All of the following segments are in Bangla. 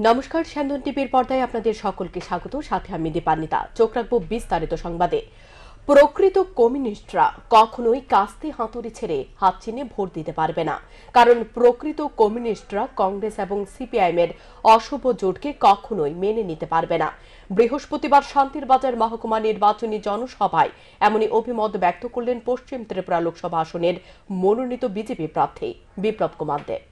নমস্কার, স্যান্দন টিভির পর্দায় আপনাদের সকলকে স্বাগত। সাথে আমি দীপান্বিতা। চোখ রাখবো বিস্তারিত সংবাদে। প্রকৃত কমিউনিস্টরা কখনোই কাস্তে হাতুড়ি ছেড়ে হাত চিনে ভোট দিতে পারবে না, কারণ প্রকৃত কমিউনিস্টরা কংগ্রেস এবং সিপিআইএম এর অশুভ জোটকে কখনোই মেনে নিতে পারবে না। বৃহস্পতিবার শান্তির বাজার মহকুমা নির্বাচনী জনসভায় এমনই অভিমত ব্যক্ত করলেন পশ্চিম ত্রিপুরা লোকসভা আসনের মনোনীত বিজেপি প্রার্থী বিপ্লব কুমার দেব।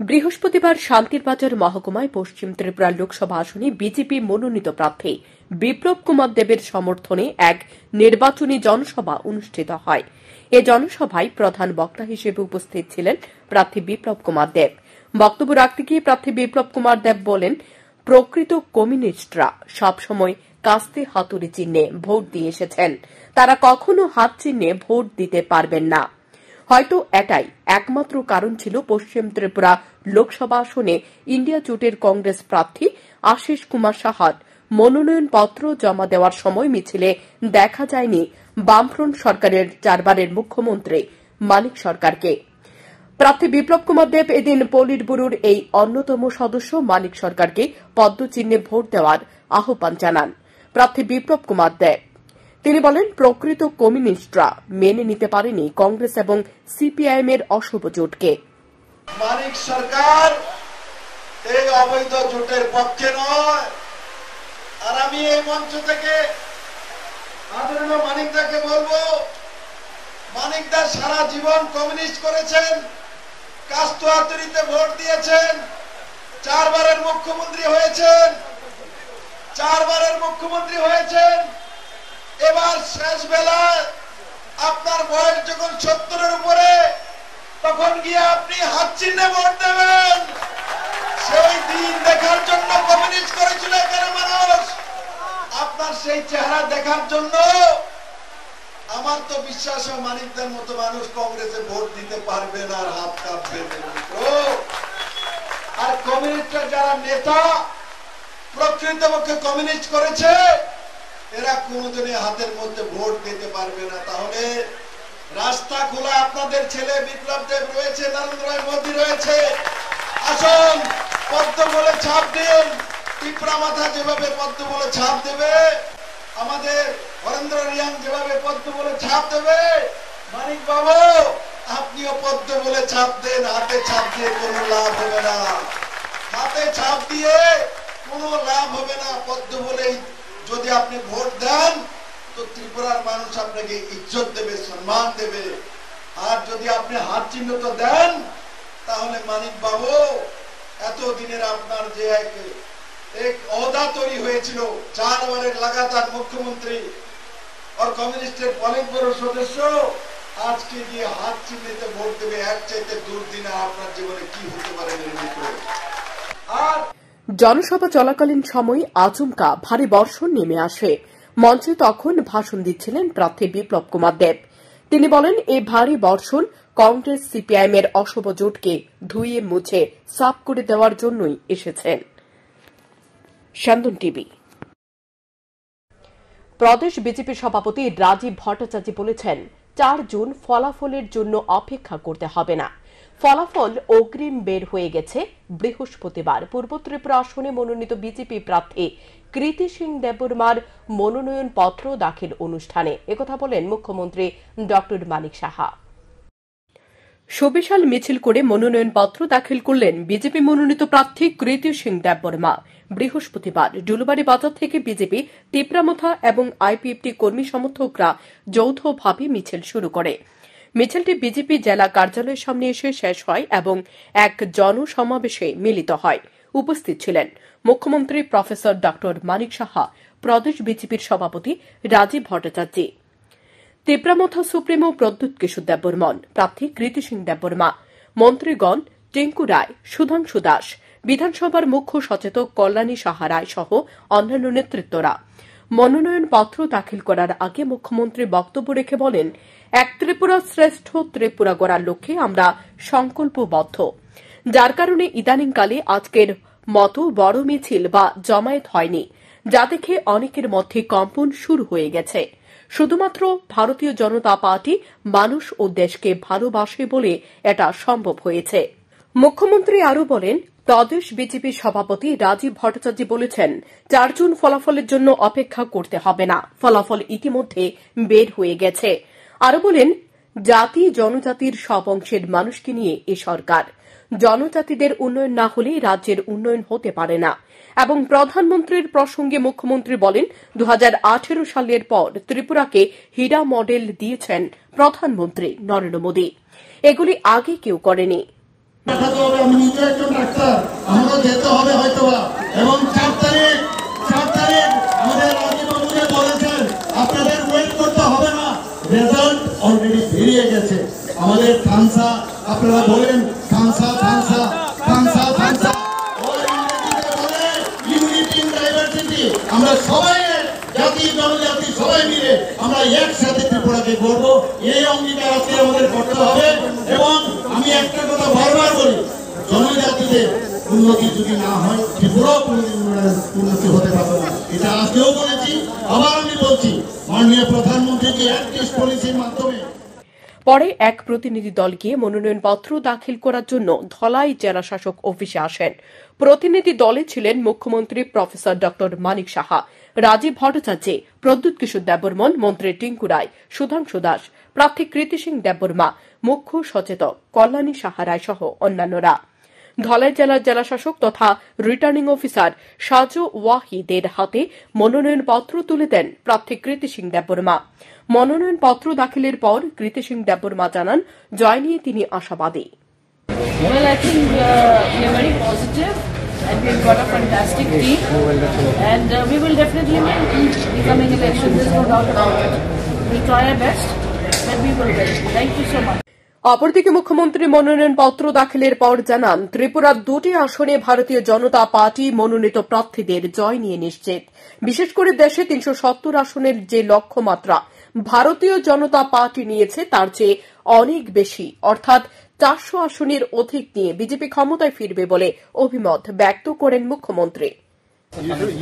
বৃহস্পতিবার শান্তির বাজার মহকুমায় পশ্চিম ত্রিপুরা লোকসভা আসনে বিজেপি মনোনীত প্রার্থী বিপ্লব কুমার দেবের সমর্থনে এক নির্বাচনী জনসভা অনুষ্ঠিত হয়। এ জনসভায় প্রধান বক্তা হিসেবে উপস্থিত ছিলেন প্রার্থী বিপ্লব কুমার দেব। বক্তব্য রাখতে গিয়ে প্রার্থী বিপ্লব কুমার দেব বলেন, প্রকৃত কমিউনিস্টরা সবসময় কাস্তে হাতুড়ি চিহ্নে ভোট দিয়ে এসেছেন, তারা কখনো হাত চিহ্নে ভোট দিতে পারবেন না। হয়তো এটাই একমাত্র কারণ ছিল পশ্চিম ত্রিপুরা লোকসভা আসনে ইন্ডিয়া জোটের কংগ্রেস প্রার্থী আশিস কুমার সাহার মনোনয়নপত্র জমা দেওয়ার সময় মিছিলে দেখা যায়নি বামফ্রন্ট সরকারের 4 বারের মুখ্যমন্ত্রী মানিক সরকারকে। প্রার্থী বিপ্লব কুমার দেব এদিন পলিট ব্যুরোর এই অন্যতম সদস্য মানিক সরকারকে পদ্মচিহ্নে ভোট দেওয়ার আহ্বান জানান প্রার্থী বিপ্লব কুমার দেব। তিনি বলেন, প্রকৃত কমিউনিস্টরা মেনে নিতে পারেনি কংগ্রেস এবং সিপিআইএম এর অশুভ জোটকে। মানিক সরকার এই অবৈধ জোটের পক্ষে নয়, আর আমি এই মঞ্চ থেকে আদরণীয় মানিকদাকে বলবো, মানিকদা সারা জীবন কমিউনিস্ট করেছেন, কাস্তে হাতুড়িতে ভোট দিয়েছেন, 4 বারের মুখ্যমন্ত্রী হয়েছেন, 4 বারের মুখ্যমন্ত্রী হয়েছেন। এবার শেষ বেলায় আপনার বয়স যখন 70-এর উপরে, তখন গিয়ে আপনি হাত চিহ্নে ভোট দেবেন। সেই দিন দেখার জন্য কমিউনিস্ট করেছিল এখানে মানুষ, আপনার সেই চেহারা দেখার জন্য। আমার তো বিশ্বাস হয় মানিকদের মতো মানুষ কংগ্রেসে ভোট দিতে পারবে না, আর হাত কাঁপবে। আর কমিউনিস্টের যারা নেতা প্রকৃতপক্ষে কমিউনিস্ট করেছে, এরা কোনদিনই হাতের মধ্যে ভোট দিতে পারবে না। তাহলে রাস্তা খোলা, আপনাদের ছেলে বিপ্লব দেব রয়েছে, নরেন্দ্র মোদী রয়েছে, আসুন পদ্ম বলে ছাপ দিন। টিপরা মাথা যেভাবে পদ্ম বলে ছাপ দেবে, আমাদের হরেন্দ্র রিয়াং যেভাবে পদ্ম বলে ছাপ দেবে, মানিক বাবু আপনিও পদ্ম বলে ছাপ দেন। হাতে ছাপ দিয়ে কোনো লাভ হবে না, হাতে ছাপ দিয়ে কোনো লাভ হবে না। পদ্ম বলেই যদি আপনি ভোট দেন, তো ত্রিপুরার মানুষ আপনাকে ইজ্জত দেবে, সম্মান দেবে। আর যদি আপনি হাত চিহ্ন তো দেন, তাহলে মানিক বাবু এতদিনের আপনার যে এক ওহদা তৈরি হয়েছিল, 4 বারের লাগাতার মুখ্যমন্ত্রী আর কমিউনিস্টের পলিট ব্যুরোর সদস্য, আজকে গিয়ে হাত চিহ্নিতে ভোট দেবে, এক চাইতে দুর্দিন আপনার জীবনে কি হতে পারে। আর জনসভা চলাকালীন সময় আচমকা ভারী বর্ষণ নেমে আসে। মঞ্চে তখন ভাষণ দিচ্ছিলেন প্রার্থী বিপ্লব কুমার দেব। তিনি বলেন, এই ভারী বর্ষণ কংগ্রেস সিপিআইএম এর অশুভ জোটকে ধুয়ে মুছে সাফ করে দেওয়ার জন্যই এসেছেন। স্যান্দন টিভি। প্রদেশ বিজেপি সভাপতি রাজীব ভট্টাচার্য বলেছেন, 4 জুন ফলাফলের জন্য অপেক্ষা করতে হবে না। ফলাফল অগ্রিম বের হয়ে গেছে। বৃহস্পতিবার পূর্ব ত্রিপুরা আসনে মনোনীত বিজেপি প্রার্থী কৃতি সিং দেববর্মার মনোনয়নপত্র দাখিল অনুষ্ঠানে একথা বলেন মুখ্যমন্ত্রী ড মানিক সাহা। সুবিশাল মিছিল করে মনোনয়নপত্র দাখিল করলেন বিজেপি মনোনীত প্রার্থী কৃতি সিং দেববর্মা। বৃহস্পতিবার ডুলুবাড়ি বাজার থেকে বিজেপি, টিপরামথা এবং আইপিএফটি কর্মী সমর্থকরা যৌথভাবে মিছিল শুরু করে। মিছিলটি বিজেপি জেলা কার্যালয়ের সামনে এসে শেষ হয় এবং এক জনসমাবেশে মিলিত হয়। উপস্থিত ছিলেন মুখ্যমন্ত্রী প্রফেসর ড মানিক সাহা, প্রদেশ বিজেপির সভাপতি রাজীব ভট্টাচার্য, তীব্রামথা সুপ্রিমো প্রদ্যুৎ কিশোর দেববর্মন, প্রার্থী কৃতি সিং দেববর্মা, মন্ত্রীগণ টিঙ্কু রায়, সুধাংশু দাস, বিধানসভার মুখ্য সচেতক কল্যাণী সাহা রায় সহ অন্যান্য নেতৃত্বরা। মনোনয়নপত্র দাখিল করার আগে মুখ্যমন্ত্রী বক্তব্য রেখে বলেন, এক ত্রিপুরা শ্রেষ্ঠ ত্রিপুরা গড়ার লক্ষ্যে আমরা সংকল্পবদ্ধ, যার কারণে ইদানিংকালে আজকের মতো বড় মিছিল বা জমায়েত হয়নি, যা দেখে অনেকের মধ্যে কম্পন শুরু হয়ে গেছে। শুধুমাত্র ভারতীয় জনতা পার্টি মানুষ ও দেশকে ভালোবাসে বলে এটা সম্ভব হয়েছে। মুখ্যমন্ত্রী আরও বলেন, প্রদেশ বিজেপির সভাপতি রাজীব ভট্টাচার্য বলেছেন ৪ জুন ফলাফলের জন্য অপেক্ষা করতে হবে না, ফলাফল ইতিমধ্যে বের হয়ে গেছে। আরও বলেন, জাতি জনজাতির সব অংশের মানুষকে নিয়ে এ সরকার, জনজাতিদের উন্নয়ন না হলে রাজ্যের উন্নয়ন হতে পারে না। এবং প্রধানমন্ত্রীর প্রসঙ্গে মুখ্যমন্ত্রী বলেন 2018 সালের পর ত্রিপুরাকে হীরা মডেল দিয়েছেন প্রধানমন্ত্রী নরেন্দ্র মোদী। এগুলি আগে কেউ করেনি। আমি নিজে একজন ডাক্তার, আমারও যেতে হবে হয়তোবা, এবং 4 তারিখ আমাদের রাজীববাবু বলেছেন আপনাদের ওয়েট করতে হবে না, রেজাল্ট অলরেডি বেরিয়ে গেছে। আমাদের থানসা, আপনারা বলেন থানসা থানসা থানসা থানসা, ইউনিটি ইন ডাইভার্সিটি। আমরা সবাই জাতি জনজাতি সবাই মিলে আমরা একসাথে ত্রিপুরাকে গড়ব, এই অঙ্গীকার আজকে আমাদের করতে হবে। এবং আমি একটা কথা বারবার বলি, জনজাতিদের উন্নতি যদি না হয় ত্রিপুরা কোনোদিন উন্নতি হতে পারবে না। এটা আজকেও বলেছি, আবার আমি বলছি, মাননীয় প্রধানমন্ত্রীকে অ্যাক্টিভ পলিসির মাধ্যমে। পরে এক প্রতিনিধি দল গিয়ে মনোনয়নপত্র দাখিল করার জন্য ধলাই জেলা শাসক অফিসে আসেন। প্রতিনিধি দলে ছিলেন মুখ্যমন্ত্রী প্রফেসর ড মানিক সাহা, রাজীব ভট্টাচার্য, প্রদ্যুৎ কিশোর দেববর্মন, মন্ত্রী টিঙ্কু রায়, সুধাংশু দাস, প্রার্থী কৃতি সিং দেববর্মা, মুখ্য সচেতক কল্যাণী সাহা রায় সহ অন্যান্যরা। ধলাই জেলার জেলাশাসক তথা রিটার্নিং অফিসার সাজু ওয়াহিদের হাতে মনোনয়নপত্র তুলে দেন প্রার্থী কৃতি সিং দেববর্মা। মনোনয়নপত্র দাখিলের পর কৃতি সিং দেববর্মা জানান, জয় নিয়ে তিনি আশাবাদী। Well, I think we are very positive and we've got a fantastic team and we will definitely win the coming election. There's no doubt about it. We'll try our best and we will win. Thank you so much. অপরদিকে মুখ্যমন্ত্রী মনোনয়নপত্র দাখিলের পর জানান, ত্রিপুরার 2টি আসনে ভারতীয় জনতা পার্টি মনোনীত প্রার্থীদের জয় নিয়ে নিশ্চিত। বিশেষ করে দেশে 370 আসনের যে লক্ষ্যমাত্রা ভারতীয় জনতা পার্টি নিয়েছে তার চেয়ে অনেক বেশি, অর্থাৎ 400 আসনের অধিক নিয়ে বিজেপি ক্ষমতায় ফিরবে বলে অভিমত ব্যক্ত করেন মুখ্যমন্ত্রী।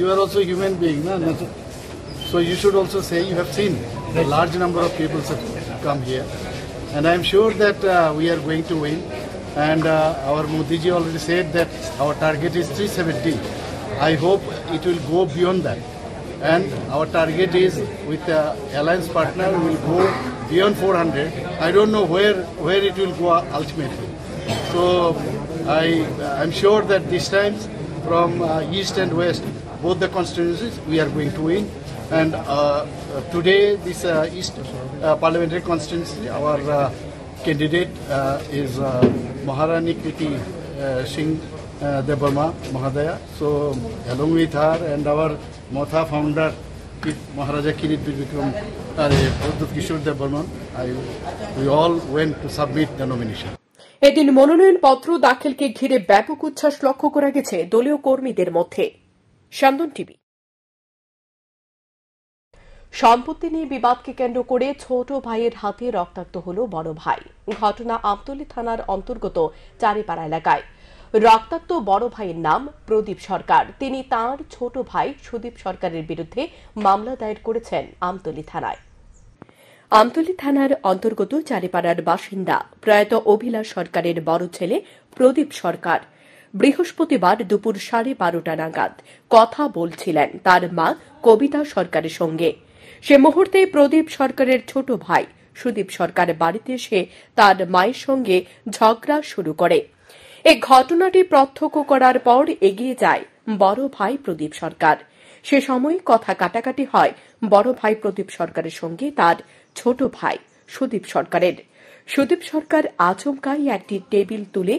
You are also a human being, no? So you should also say you have seen a large number of people have come here, and I am sure that we are going to win. And our Modi ji already said that our target is 370. I hope it will go beyond that. And our target is with the alliance partner we will go beyond 400. I don't know where it will go ultimately. So I'm sure that this time from east and west, both the constituencies, we are going to win. And today this east parliamentary constituency, our candidate is Maharani Kriti Singh Debarma Mahadaya. So along with her and our Motha founder Maharaja Kirit Bikram Pradyut Kishore Debarman, we all went to submit the nomination. এদিন মনোনয়নপত্র দাখিলকে ঘিরে ব্যাপক উচ্ছ্বাস লক্ষ্য করা গেছে দলীয় কর্মীদের মধ্যে। শান্তন টিভি। সম্পত্তি নিয়ে বিবাদকে কেন্দ্র করে ছোট ভাইয়ের হাতে রক্তাক্ত হল বড় ভাই। ঘটনা আমতলী থানার অন্তর্গত চারিপাড়া এলাকায়। রক্তাক্ত বড় ভাইয়ের নাম প্রদীপ সরকার। তিনি তাঁর ছোট ভাই সুদীপ সরকারের বিরুদ্ধে মামলা দায়ের করেছেন আমতলী থানায়। আমতলী থানার অন্তর্গত চারিপাড়ার বাসিন্দা প্রয়াত অভিলাষ সরকারের বড় ছেলে প্রদীপ সরকার বৃহস্পতিবার দুপুর 12:30 নাগাদ কথা বলছিলেন তার মা কবিতা সরকারের সঙ্গে। সে মুহূর্তে প্রদীপ সরকারের ছোট ভাই সুদীপ সরকার বাড়িতে এসে তার মায়ের সঙ্গে ঝগড়া শুরু করে। এই ঘটনাটি প্রত্যক্ষ করার পর এগিয়ে যায় বড় ভাই প্রদীপ সরকার। সে সময় কথা কাটাকাটি হয় বড় ভাই প্রদীপ সরকারের সঙ্গে তার ছোট ভাই সুদীপ সরকারের। সুদীপ সরকার আচমকাই একটি টেবিল তুলে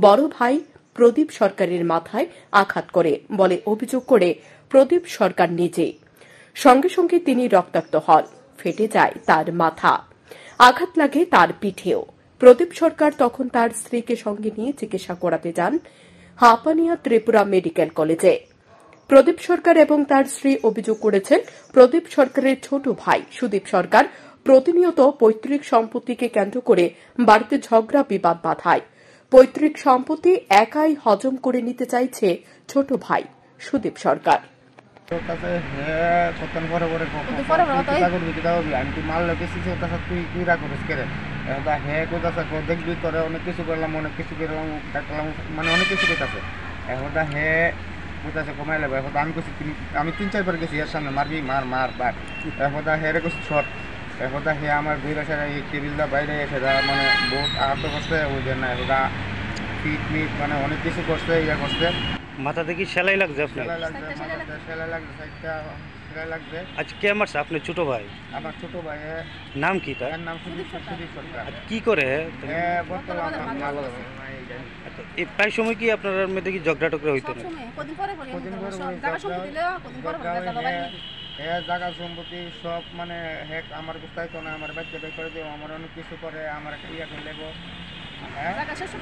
বড় ভাই প্রদীপ সরকারের মাথায় আঘাত করে বলে অভিযোগ করে প্রদীপ সরকার নিজে। সঙ্গে সঙ্গে তিনি রক্তাক্ত হন, ফেটে যায় তার মাথা, আঘাত লাগে তার পিঠেও। প্রদীপ সরকার তখন তার স্ত্রীকে সঙ্গে নিয়ে চিকিৎসা করাতে যান হাপানিয়া ত্রিপুরা মেডিকেল কলেজে। প্রদীপ সরকার এবং তার স্ত্রী অভিযোগ করেছেন প্রদীপ সরকারের ছোট ভাই সুদীপ সরকার প্রতিনিয়ত পৈতৃক সম্পত্তিকে কেন্দ্র করে বাড়িতে ঝগড়া বিবাদ বাধায়। পৈতৃক সম্পত্তি একাই হজম করে নিতে চাইছে ছোট ভাই সুদীপ সরকার। এটা হে কোথাছে দেখবি তোরে অনেক কিছু করলাম অনেক কিছু করলাম দেখলাম মানে অনেক কিছু করতেছে এখন হে কোথাছে কমাই লাগবে এখন আমি কিছু আমি 3-4 বার গেছি এর সামনে মারবি মার মার বার এখন হেরে কিছু শর্ট এখন হে আমার দুই রাশার এই টেবিলটা বাইরে এসে মানে বহুত আহত করছে ওই জন্য এখন ফিট মিট মানে অনেক কিছু করছে ইয়া করছে মাথা থেকে সেলাই লাগছে আপনার? সেলাই লাগছে মাথাতে সেলাই লাগছে সাইডটা সেলাই লাগছে। আজ কে মারছে? আপনার ছোট ভাই? আমার ছোট ভাই নাম কি তার? এর নাম সুদীপ সরকার। আজ কি করে? বর্তমান ভালো আচ্ছা, এই প্রায় সময় কি আপনার মধ্যে কি ঝগড়া টগড়া হইতো না? জায়গা সম্পত্তি সব মানে হেক আমার গুস্তাইতো না, আমার বাচ্চা বের করে দেবো, আমার অনেক কিছু করে, আমার একটা ইয়া করে দেবো।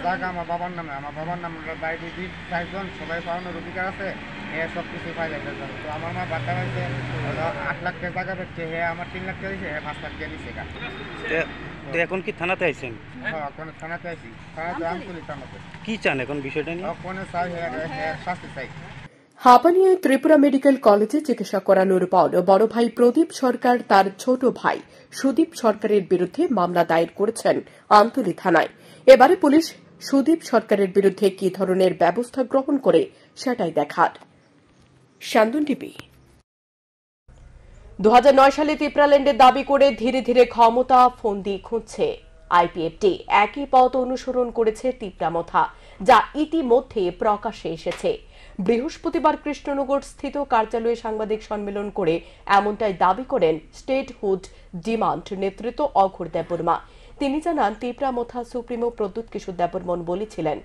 জায়গা আমার বাবার নামে, আমার বাবার নামে বাইরে 2-4 জন সবাই পাওয়ানোর অধিকার আছে, হে সব কিছু পাই যাবে। তো আমার মা বাচ্চা হয়েছে 8 লাখ টাকা জায়গা পেয়েছে, হে আমার 3 লাখ টাকা দিয়েছে, হে 5 লাখ টাকা দিয়েছে। তো এখন কি থানাতে আইছেন? হ্যাঁ, এখন থানাতে আইছি, থানাতে আমতলি থানাতে। কি চান এখন বিষয়টা নিয়ে? ওখানে চাই হে শাস্তি চাই। হাপানিয়ায় ত্রিপুরা মেডিকেল কলেজে চিকিৎসা করানোর পর বড় ভাই প্রদীপ সরকার তার ছোট ভাই সুদীপ সরকারের বিরুদ্ধে মামলা দায়ের করেছেন আমতলী থানায়। এবারে পুলিশ সুদীপ সরকারের বিরুদ্ধে কি ধরনের ব্যবস্থা গ্রহণ করে সেটাই দেখার। শান্তন টিভি। 2009 সালে ত্রিপুরাল্যান্ডের দাবি করে ধীরে ধীরে ক্ষমতা ফন্দি খুঁজছে আইপিএফটি। একই পথ অনুসরণ করেছে ত্রিপুরামথা, যা ইতিমধ্যে প্রকাশ্যে এসেছে। বৃহস্পতিবার কৃষ্ণনগর স্থিত কার্যালয়ে সাংবাদিক সম্মেলন করে এমনটাই দাবি করেন স্টেটহুড ডিমান্ড নেতৃত্ব অঘোর দেববর্মা। তিনি জানান, ত্রিপুরামথা সুপ্রিমো প্রদ্যুৎ কিশোর দেববর্মন বলেছিলেন,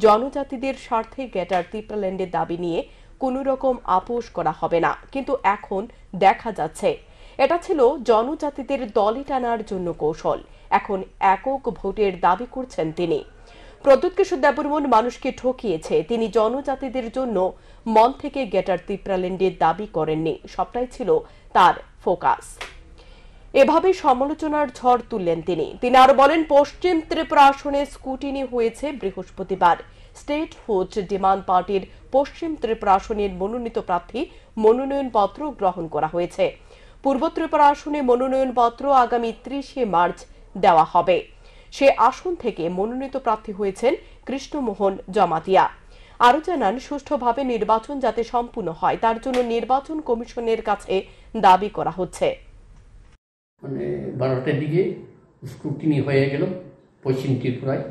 জনজাতিদের স্বার্থে গ্রেটার ত্রিপুরাল্যান্ডের দাবি নিয়ে কোন রকম আপোষ করা হবে না। কিন্তু এখন দেখা যাচ্ছে এটা ছিল জনজাতিদের দলে টানার জন্য কৌশল। এখন একক ভোটের দাবি করছেন তিনি। প্রদ্যুৎ কিশোর দেববর্মন মানুষকে ঠকিয়েছে। তিনি জনজাতিদের জন্য মন থেকে গ্রেটার ত্রিপুরাল্যান্ডের দাবি করেননি, সবটাই ছিল তার ফোকাস। এভাবে সমালোচনার ঝড় তুললেন তিনি আরো বলেন, পশ্চিম ত্রিপুরা আসনে স্কুটিনি হয়েছে বৃহস্পতিবার। স্টেটহুড ডিমান্ড পার্টির পশ্চিম ত্রিপুরা আসনের মনোনীত প্রার্থী মনোনয়নপত্র গ্রহণ করা হয়েছে। পূর্ব ত্রিপুরা আসনে মনোনয়নপত্র আগামী 30 মার্চ দেওয়া হবে। সে আসন থেকে মনোনীত প্রার্থী হয়েছেন কৃষ্ণমোহন জমাতিয়া। আরো জানান, সুষ্ঠুভাবে নির্বাচন যাতে সম্পূর্ণ হয় তার জন্য নির্বাচন কমিশনের কাছে দাবি করা হচ্ছে। মানে 12টার দিকে স্ক্রুটিনি হয়ে গেল পশ্চিম ত্রিপুরায়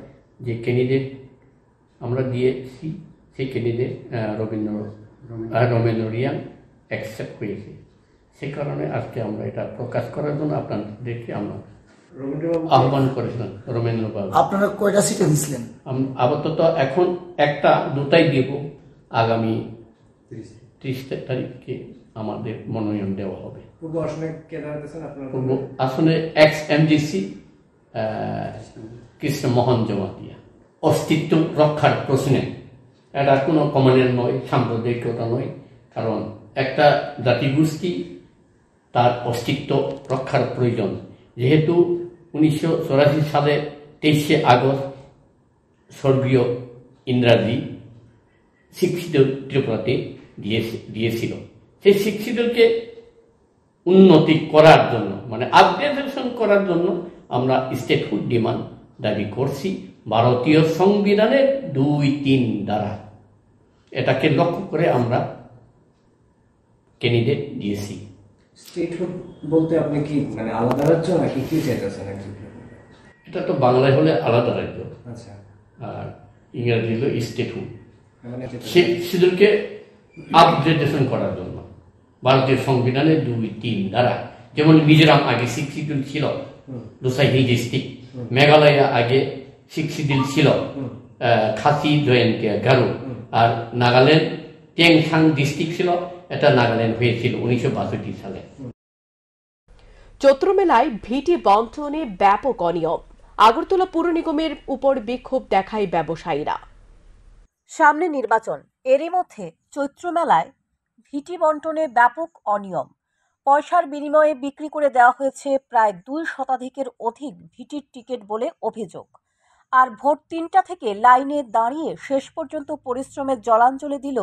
যে ক্যান্ডিডেট আমরা দিয়েছি, সেই ক্যান্ডিডেট রমেন্দ্র রিয়াং অ্যাকসেপ্ট হয়েছে। সে কারণে আজকে আমরা এটা প্রকাশ করার জন্য আপনাদেরকে আমরা আহ্বান করেছিলাম। রমেন্দ্রবাবু, আপনারা কয়টা সিটে দিয়েছিলেন? আপাতত এখন 1-2টাই দেব। আগামী 30 তারিখে আমাদের মনোনয়ন দেওয়া হবে। পূর্ব আসনে কে দাঁড়াতেছেন আপনারা? পূর্ব আসনে এক্স এমজিসি কৃষ্ণমোহন জমাতিয়া। অস্তিত্ব রক্ষার প্রশ্নে এটা কোনো কমানের নয়, সাম্প্রদায়িকতা নয়। কারণ একটা জাতিগোষ্ঠী তার অস্তিত্ব রক্ষার প্রয়োজন। যেহেতু 1984 সালে 23শে আগস্ট স্বর্গীয় ইন্দিরাজি শিক্ষিত ত্রিপুরাতে দিয়েছিল, সেই শিক্ষিতকে উন্নতি করার জন্য মানে আপগ্রেডেশন করার জন্য আমরা স্টেটহুড ডিমান্ড দাবি করছি ভারতীয় সংবিধানের 2-3 ধারা। এটাকে লক্ষ্য করে আমরা ক্যান্ডিডেট দিয়েছি। স্টেটহুড বলতে আপনি কি মানে আলাদা রাজ্য নাকি কি চাইতেছেন? এটা তো বাংলায় হলে আলাদা রাজ্য, আচ্ছা, আর ইংরেজি হলো স্টেটহুড। মানে শিক্ষিতকে আপগ্রেডেশন করার জন্য ভারতীয় সংবিধানের 2-3 ধারা। যেমন মিজোরাম আগে শিক্ষিত ছিল লোসাই ডিস্ট্রিক্ট, মেঘালয় আগে শিক্ষিত ছিল খাসি জয়ন্তিয়া গারো, আর নাগাল্যান্ড টেংসাং ডিস্ট্রিক্ট ছিল, এটা নাগাল্যান্ড হয়েছিল 1962 সালে। চৈত্র মেলায় ভিটি বন্টনে ব্যাপক অনিয়ম। আগরতলা পুর নিগমের উপর বিক্ষোভ দেখায় ব্যবসায়ীরা। সামনে নির্বাচন, এরই মধ্যে চৈত্র মেলায় ভিটি বন্টনে ব্যাপক অনিয়ম। পয়সার বিনিময়ে বিক্রি করে দেওয়া হয়েছে প্রায় 2 শতাধিকের অধিক ভিটির টিকিট বলে অভিযোগ। আর ভোর 3টা থেকে লাইনে দাঁড়িয়ে শেষ পর্যন্ত পরিশ্রমের জলাঞ্জলি দিল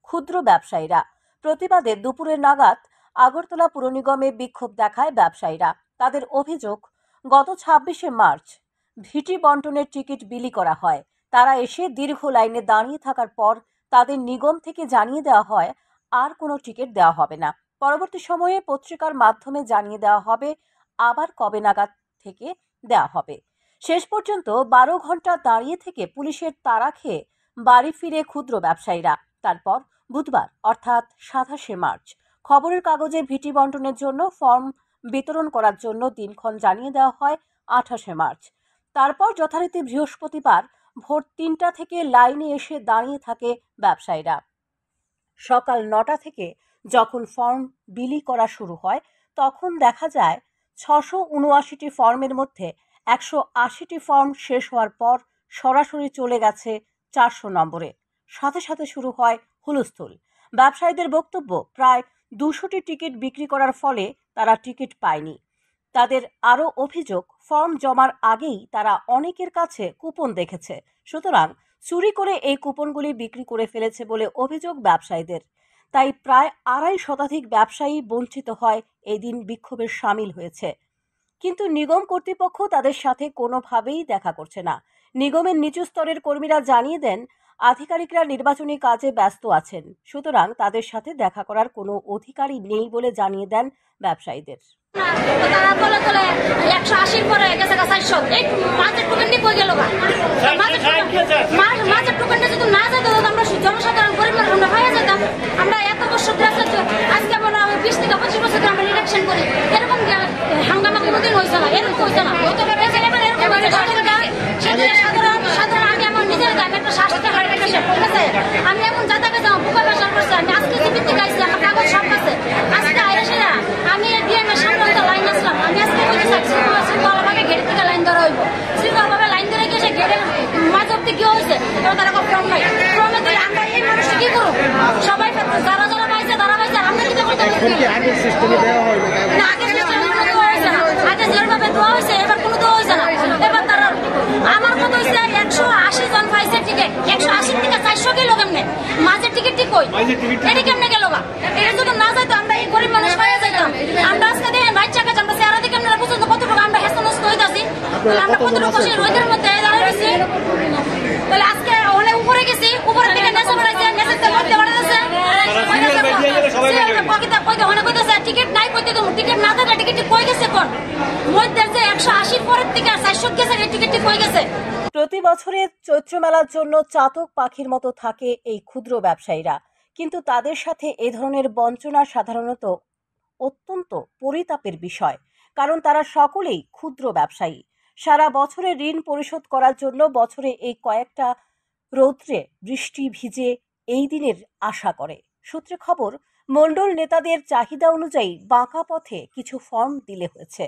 ক্ষুদ্র ব্যবসায়ীরা। প্রতিবাদে দুপুরের নাগাদ আগরতলা পুর নিগমে বিক্ষোভ দেখায় ব্যবসায়ীরা। তাদের অভিযোগ, গত 26শে মার্চ ভিটি বন্টনের টিকিট বিলি করা হয়। তারা এসে দীর্ঘ লাইনে দাঁড়িয়ে থাকার পর তাদের নিগম থেকে জানিয়ে দেওয়া হয় আর কোনো টিকিট দেওয়া হবে না। পরবর্তী সময়ে পত্রিকার মাধ্যমে জানিয়ে দেওয়া হবে আবার কবে নাগাদ থেকে দেওয়া হবে। শেষ পর্যন্ত 12 ঘন্টা দাঁড়িয়ে থেকে পুলিশের তাড়া খেয়ে বাড়ি ফিরে ক্ষুদ্র ব্যবসায়ীরা। তারপর বুধবার অর্থাৎ 27শে মার্চ খবরের কাগজে ভিটি বন্টনের জন্য ফর্ম বিতরণ করার জন্য দিনক্ষণ জানিয়ে দেওয়া হয় 28শে মার্চ। তারপর যথারীতি বৃহস্পতিবার ভোর 3টা থেকে লাইনে এসে দাঁড়িয়ে থাকে ব্যবসায়ীরা। সকাল 9টা থেকে যখন ফর্ম বিলি করা শুরু হয় তখন দেখা যায় 679টি ফর্মের মধ্যে 180টি ফর্ম শেষ হওয়ার পর সরাসরি চলে গেছে 400 নম্বরে। সাথে সাথে শুরু হয় হুলস্থুল। ব্যবসায়ীদের বক্তব্য, প্রায় 200টি টিকিট বিক্রি করার ফলে তারা টিকিট পায়নি। তাদের আরও অভিযোগ, ফর্ম জমার আগেই তারা অনেকের কাছে কুপন দেখেছে, সুতরাং চুরি করে এই কুপনগুলি বিক্রি করে ফেলেছে বলে অভিযোগ ব্যবসায়ীদের। তাই প্রায় 2.5 শতাধিক ব্যবসায়ী বঞ্চিত হয় এই দিন বিক্ষোভে সামিল হয়েছে। কিন্তু নিগম কর্তৃপক্ষ তাদের সাথে কোনোভাবেই দেখা করছে না। নিগমের নিচু স্তরের কর্মীরা জানিয়ে দেন আধিকারিকরা নির্বাচনী কাজে ব্যস্ত আছেন, সুতরাং তাদের সাথে দেখা করার কোনো অধিকারই নেই বলে জানিয়ে দেন ব্যবসায়ীদের। তারা তলে তলে 180 পরে গেছে 400 এই মাছের টুকেনটি কই গেল গা মাছের টুকেনটা যদি না যেত আমরা জনসাধারণ গরিব মানুষ আমরা হয়ে যেতাম। আমরা এত বছর আজকে আমরা 20 থেকে 25 বছর ধরে আমরা ইলেকশন করি, এরকম হাঙ্গামা কোনোদিন হয়েছে না, এরকম হয়েছে না। গতবার হয়েছে, এবার এরকম সাধারণ আমি আমার নিজের গায়ে একটা শ্বাসটা হারিয়ে গেছে, আমি এমন যাতাকে যাও বুকা বাসার করছে। আমি আজকে জীবিত গাইছি, আমার কাগজ সব আছে। আজকে আইসে না আমি ডিএমের সামনে লাইন আসলাম। আমি আজকে শৃঙ্খলাভাবে গেট থেকে লাইন ধরা হইব, শৃঙ্খলাভাবে লাইন ধরে গেছে গেটের মাঝ অব্দি কি হয়েছে, তারা ফর্ম নাই। ফর্মে দিলে আমরা এই মানুষটা কি করবো? সবাই যারা যারা পাইছে তারা পাইছে, আমরা কি করতে আগের সিস্টেমে দেওয়া হয়েছে না, আগে যেভাবে দেওয়া হয়েছে এবার কোনো দেওয়া হয়েছে না। এবার তারা আমার কত হয়েছে 180 জন পাইছে টিকিট, 180 থেকে 400 গেল কেমনে? মাঝের টিকিটটি কই? এটা কেমনে গেল গা? এটা যদি না যাইতো আমরা এই গরিব মানুষ হয়ে যাইতাম। আমরা আজকে দেখেন বাচ্চাকে আমরা চেহারা দেখে আমরা পর্যন্ত কতটুকু আমরা হেসনস্ত হইতাছি, আমরা কতটুকু সেই রোদের মধ্যে দাঁড়াইছি। তাহলে আজকে অনেক উপরে গেছি, উপরের দিকে নেচে বেড়াইছে, নেচে মধ্যে বেড়াইছে, টিকিট নাই কইতে তো টিকিট না থাকলে টিকিট কই গেছে? কোন মধ্যে যে 180 পরের থেকে 400 গেছে, এই টিকিটটি কই গেছে? প্রতি বছরে চৈত্র মেলার জন্য চাতক পাখির মতো থাকে এই ক্ষুদ্র ব্যবসায়ীরা, কিন্তু তাদের সাথে এ ধরনের বঞ্চনা সাধারণত অত্যন্ত পরিতাপের বিষয়, কারণ তারা সকলেই ক্ষুদ্র ব্যবসায়ী। সারা বছরে ঋণ পরিশোধ করার জন্য বছরে এই কয়েকটা রৌদ্রে বৃষ্টি ভিজে এই দিনের আশা করে। সূত্রে খবর, মণ্ডল নেতাদের চাহিদা অনুযায়ী বাঁকা পথে কিছু ফর্ম দিলে হয়েছে,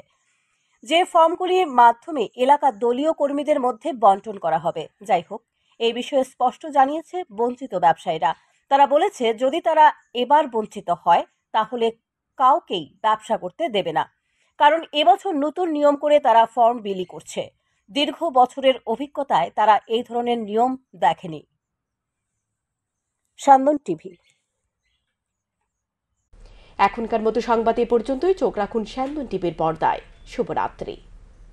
যে ফর্মগুলির মাধ্যমে এলাকার দলীয় কর্মীদের মধ্যে বন্টন করা হবে। যাই হোক, এই বিষয়ে স্পষ্ট জানিয়েছে বঞ্চিত ব্যবসায়ীরা। তারা বলেছে যদি তারা এবার বঞ্চিত হয় তাহলে কাউকেই ব্যবসা করতে দেবে না, কারণ এবছর নতুন নিয়ম করে তারা ফর্ম বিলি করছে। দীর্ঘ বছরের অভিজ্ঞতায় তারা এই ধরনের নিয়ম দেখেনি। সান্দন টিভি। এখনকার মতো সংবাদ এ পর্যন্তই। চোখ রাখুন সান্দন টিভির পর্দায়। শুভরাত্রি।